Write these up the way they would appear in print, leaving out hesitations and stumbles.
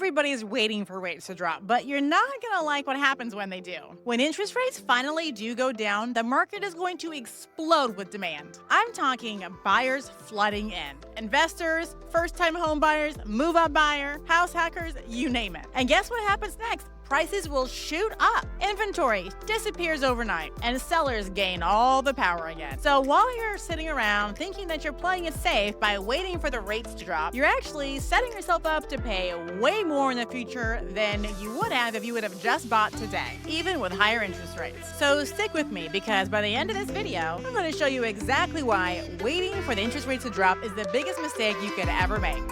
Everybody's waiting for rates to drop, but you're not gonna like what happens when they do. When interest rates finally do go down, the market is going to explode with demand. I'm talking buyers flooding in. Investors, first-time home buyers, move-up buyer, house hackers, you name it. And guess what happens next? Prices will shoot up. Inventory disappears overnight, and sellers gain all the power again. So while you're sitting around thinking that you're playing it safe by waiting for the rates to drop, you're actually setting yourself up to pay way more in the future than you would have if you would have just bought today, even with higher interest rates. So stick with me, because by the end of this video, I'm going to show you exactly why waiting for the interest rates to drop is the biggest mistake you could ever make.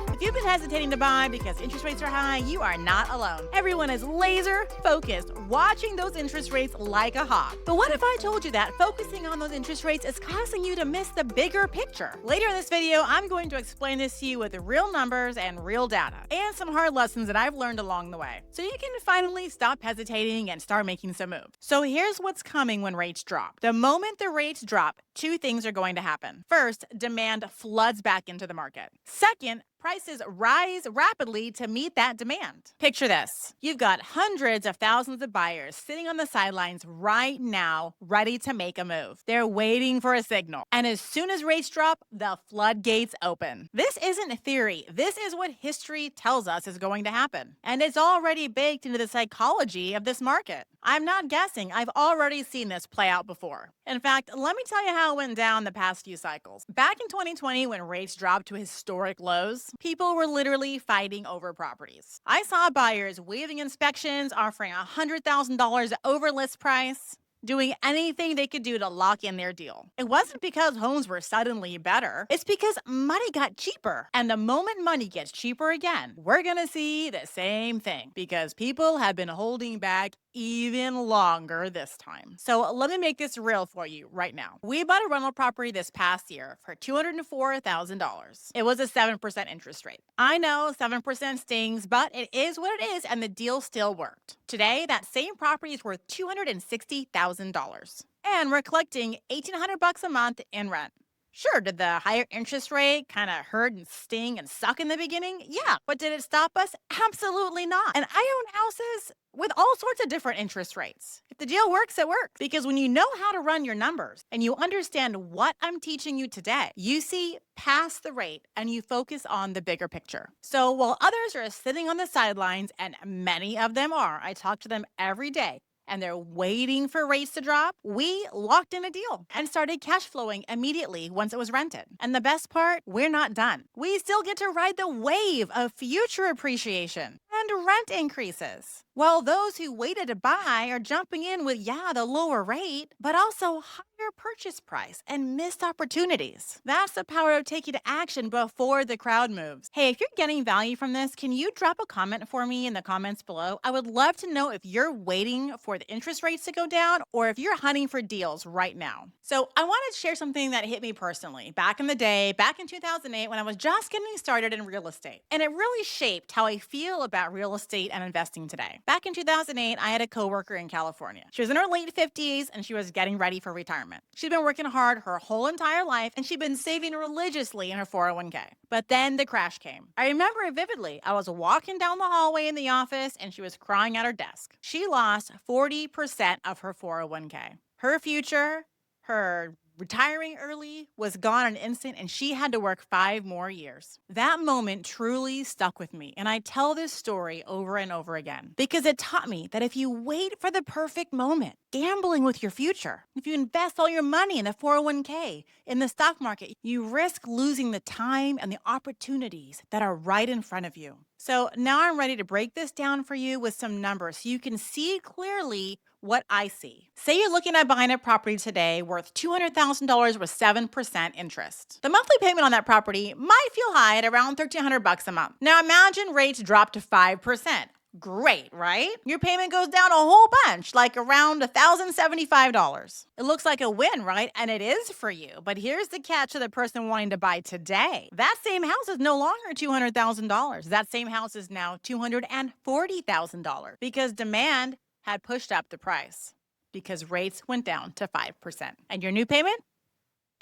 If you've been hesitating to buy because interest rates are high, you are not alone. Everyone is laser focused, watching those interest rates like a hawk. But what if I told you that focusing on those interest rates is causing you to miss the bigger picture? Later in this video, I'm going to explain this to you with real numbers and real data, and some hard lessons that I've learned along the way, so you can finally stop hesitating and start making some moves. So here's what's coming when rates drop. The moment the rates drop, two things are going to happen. First, demand floods back into the market. Second, prices rise rapidly to meet that demand. Picture this. You've got hundreds of thousands of buyers sitting on the sidelines right now, ready to make a move. They're waiting for a signal. And as soon as rates drop, the floodgates open. This isn't theory. This is what history tells us is going to happen. And it's already baked into the psychology of this market. I'm not guessing. I've already seen this play out before. In fact, let me tell you how it went down the past few cycles. Back in 2020, when rates dropped to historic lows, people were literally fighting over properties. I saw buyers waiving inspections, offering $100,000 over list price, doing anything they could do to lock in their deal. It wasn't because homes were suddenly better. It's because money got cheaper. And the moment money gets cheaper again, we're gonna see the same thing, because people have been holding back even longer this time. So let me make this real for you right now. We bought a rental property this past year for $204,000. It was a 7% interest rate. I know 7% stings, but it is what it is, and the deal still worked. Today, that same property is worth $260,000. And we're collecting $1,800 a month in rent. Sure, did the higher interest rate kind of hurt and sting and suck in the beginning? Yeah, but did it stop us? Absolutely not. And I own houses with all sorts of different interest rates. If the deal works, it works. Because when you know how to run your numbers and you understand what I'm teaching you today, you see past the rate and you focus on the bigger picture. So while others are sitting on the sidelines, and many of them are, I talk to them every day, and they're waiting for rates to drop, we locked in a deal and started cash flowing immediately once it was rented. And the best part, we're not done. We still get to ride the wave of future appreciation and rent increases. While those who waited to buy are jumping in with, the lower rate, but also higher purchase price and missed opportunities. That's the power of taking action before the crowd moves. Hey, if you're getting value from this, can you drop a comment for me in the comments below? I would love to know if you're waiting for the interest rates to go down, or if you're hunting for deals right now. So I wanted to share something that hit me personally back in the day, back in 2008, when I was just getting started in real estate. And it really shaped how I feel about real estate and investing today. Back in 2008, I had a coworker in California. She was in her late 50s and she was getting ready for retirement. She'd been working hard her whole entire life, and she'd been saving religiously in her 401k. But then the crash came. I remember it vividly. I was walking down the hallway in the office and she was crying at her desk. She lost 40% of her 401k. Her future, her retiring early, was gone in an instant, and she had to work 5 more years. That moment truly stuck with me, and I tell this story over and over again because it taught me that if you wait for the perfect moment, gambling with your future, if you invest all your money in the 401k, in the stock market, you risk losing the time and the opportunities that are right in front of you. So now I'm ready to break this down for you with some numbers so you can see clearly what I see. Say you're looking at buying a property today worth $200,000 with 7% interest. The monthly payment on that property might feel high at around $1,300 a month. Now imagine rates drop to 5%. Great, right? Your payment goes down a whole bunch, like around $1,075. It looks like a win, right? And it is for you. But here's the catch to the person wanting to buy today. That same house is no longer $200,000. That same house is now $240,000 because demand had pushed up the price, because rates went down to 5%. And your new payment?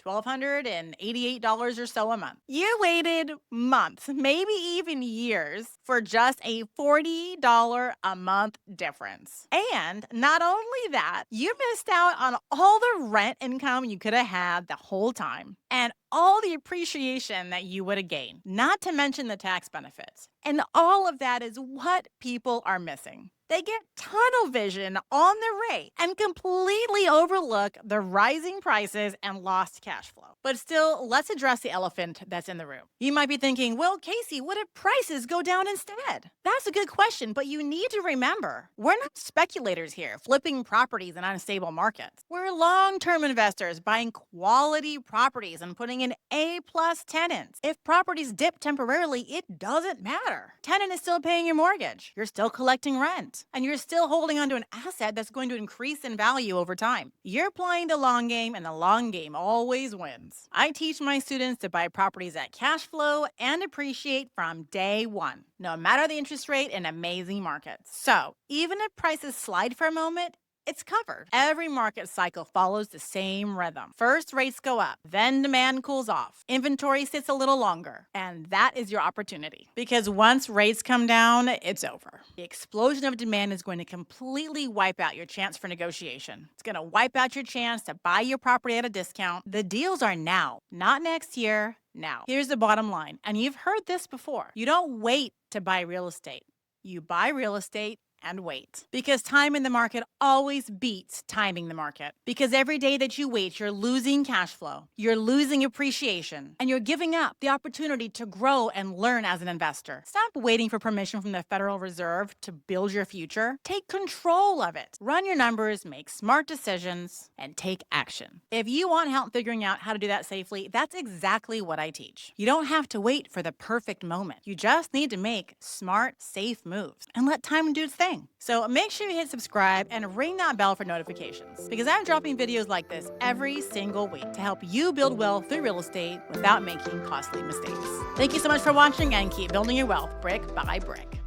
$1,288 or so a month. You waited months, maybe even years, for just a $40 a month difference. And not only that, you missed out on all the rent income you could have had the whole time and all the appreciation that you would have gained, not to mention the tax benefits. And all of that is what people are missing. They get tunnel vision on the rate and completely overlook the rising prices and lost cash flow. But still, let's address the elephant that's in the room. You might be thinking, well, Casey, what if prices go down instead? That's a good question, but you need to remember, we're not speculators here flipping properties in unstable markets. We're long-term investors buying quality properties and putting in A-plus tenants. If properties dip temporarily, it doesn't matter. Tenant is still paying your mortgage. You're still collecting rent. And you're still holding onto an asset that's going to increase in value over time. You're playing the long game, and the long game always wins. I teach my students to buy properties at cash flow and appreciate from day one, no matter the interest rate in amazing markets. So even if prices slide for a moment, it's covered. Every market cycle follows the same rhythm. First, rates go up, then demand cools off. Inventory sits a little longer, and that is your opportunity. Because once rates come down, it's over. The explosion of demand is going to completely wipe out your chance for negotiation. It's going to wipe out your chance to buy your property at a discount. The deals are now, not next year, now. Here's the bottom line, and you've heard this before. You don't wait to buy real estate. You buy real estate and wait. Because time in the market always beats timing the market. Because every day that you wait, you're losing cash flow, you're losing appreciation, and you're giving up the opportunity to grow and learn as an investor. Stop waiting for permission from the Federal Reserve to build your future. Take control of it. Run your numbers, make smart decisions, and take action. If you want help figuring out how to do that safely, that's exactly what I teach. You don't have to wait for the perfect moment. You just need to make smart, safe moves and let time do its thing. So make sure you hit subscribe and ring that bell for notifications, because I'm dropping videos like this every single week to help you build wealth through real estate without making costly mistakes. Thank you so much for watching, and keep building your wealth brick by brick.